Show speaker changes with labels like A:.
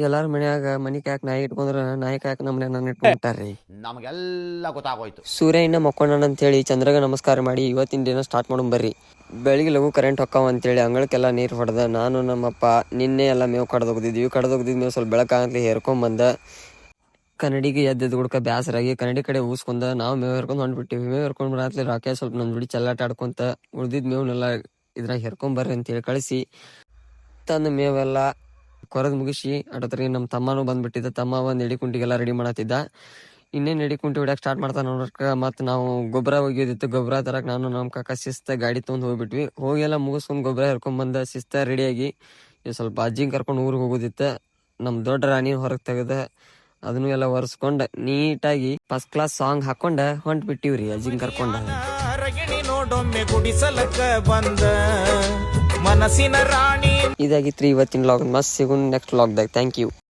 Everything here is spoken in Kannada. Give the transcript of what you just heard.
A: ಎಲ್ಲಾರ ಮನ್ಯಾಗ ಮನಿ ಕಾಯಕ್ ನಾಯಿ ಇಟ್ಕೊಂಡ್ರ ನಾಯಿ ಕಾಯಕ್ ನಮ್ಮ ಮನ್ಯಾಗ ಇಟ್ಕೊಂಡ್ಬಿಟ್ಟಾರ್ರಿ.
B: ನಮಗೆಲ್ಲ ಗೊತ್ತಾಗೋಯ್ತು.
A: ಸೂರ್ಯ ಇನ್ನ ಮಕ್ಕೊಂಡಣ ಅಂತೇಳಿ ಚಂದ್ರಗ ನಮಸ್ಕಾರ ಮಾಡಿ ಇವತ್ತಿನ ದಿನ ಸ್ಟಾರ್ಟ್ ಮಾಡೋಣ ಬರ್ರಿ. ಬೆಳಿಗ್ಗೆ ಲಘು ಕರೆಂಟ್ ಹೊಕ್ಕಾವ ಅಂತೇಳಿ ಅಂಗಳಕ್ಕೆಲ್ಲ ನೀರು ಹೊಡೆದ ನಾನು ನಮ್ಮಪ್ಪ ನಿನ್ನೆ ಎಲ್ಲ ಮೇವು ಕಡ್ದೋಗ್ದಿದ್ವಿ ಮೇವು ಸ್ವಲ್ಪ ಬೆಳಕಾಗಲಿ ಹೇರ್ಕೊಂಬಂದ ಕನ್ನಡಿಗೆ ಎದ್ದು ಗುಡ್ಕ ಬ್ಯಾಸರಾಗಿ ಕನ್ನಡಿ ಕಡೆ ಊಸ್ಕೊಂಡ ನಾವು ಮೇವು ಹೇರ್ಕೊಂಡು ಹೊಂಟ್ಬಿಟ್ಟಿವಿ. ಮೇವು ಹೇರ್ಕೊಂಡ್ ಬರತ್ಲಿ ರಾಕೇಶ್ ಸ್ವಲ್ಪ ನನ್ನ ಜೋಡಿ ಚೆಲ್ಲಾಟ ಆಡ್ಕೊಂತ ಉಳ್ದಿದ್ ಮೇವ್ನೆಲ್ಲ ಇದ್ರಾಗ ಹೇರ್ಕೊಂಬರ್ರಿ ಅಂತೇಳಿ ಕಳಿಸಿ ತಂದ ಮೇವೆಲ್ಲ ಕೊರದ್ ಮುಗಿಸಿ ಅಟತ್ರಿ ನಮ್ಮ ತಮ್ಮನೂ ಬಂದ್ಬಿಟ್ಟಿದ್ದ. ತಮ್ಮ ಒಂದು ಎಡಿಕುಂಟಿಗೆಲ್ಲ ರೆಡಿ ಮಾಡತ್ತಿದ್ದ. ಇನ್ನೇನು ಎಡಿಕುಂಟಿ ಹೊಡ್ಯಾಕ ಸ್ಟಾರ್ಟ್ ಮಾಡ್ತಾ ನೋಡ್ರಕ್ಕ ಮತ್ತು ನಾವು ಗೊಬ್ಬರ ಒಗಿಯೋದಿತ್ತು. ಗೊಬ್ಬರ ತರಕ್ಕೆ ನಾನು ನಮ್ಮ ಕಾಕ ಶಿಸ್ತ ಗಾಡಿ ತೊಗೊಂಡು ಹೋಗ್ಬಿಟ್ವಿ. ಹೋಗಿ ಎಲ್ಲ ಮುಗಿಸ್ಕೊಂಡು ಗೊಬ್ಬರ ಹೇರ್ಕೊಂಬಂದ ಶಿಸ್ತ ರೆಡಿಯಾಗಿ ಸ್ವಲ್ಪ ಅಜ್ಜಿಂಗ್ ಕರ್ಕೊಂಡು ಊರಿಗೆ ಹೋಗೋದಿತ್ತು. ನಮ್ಮ ದೊಡ್ಡ ರಾಣಿ ಹೊರಗೆ ತೆಗೆದ ಅದನ್ನು ಎಲ್ಲ ಒರೆಸ್ಕೊಂಡ ನೀಟಾಗಿ ಫಸ್ಟ್ ಕ್ಲಾಸ್ ಸಾಂಗ್ ಹಾಕೊಂಡ ಹೊಂಟ್ಬಿಟ್ಟಿವ್ರಿ ಅಜ್ಜಿಂಗ್ ಕರ್ಕೊಂಡ.
C: ನೋಡೊಮ್ಮೆ ಗುಡಿಸಲಕ್ಕ ಬಂದ ಮನಸ್ಸಿನ ರಾಣಿ.
A: ಇದಾಗಿತ್ರಿ ಇವತ್ತಿನ ಲಾಗ್. ಮಸ್ತ್ ಸಿಗೋಣ ನೆಕ್ಸ್ಟ್ ಲಾಗ್ದಾಗ. Thank you.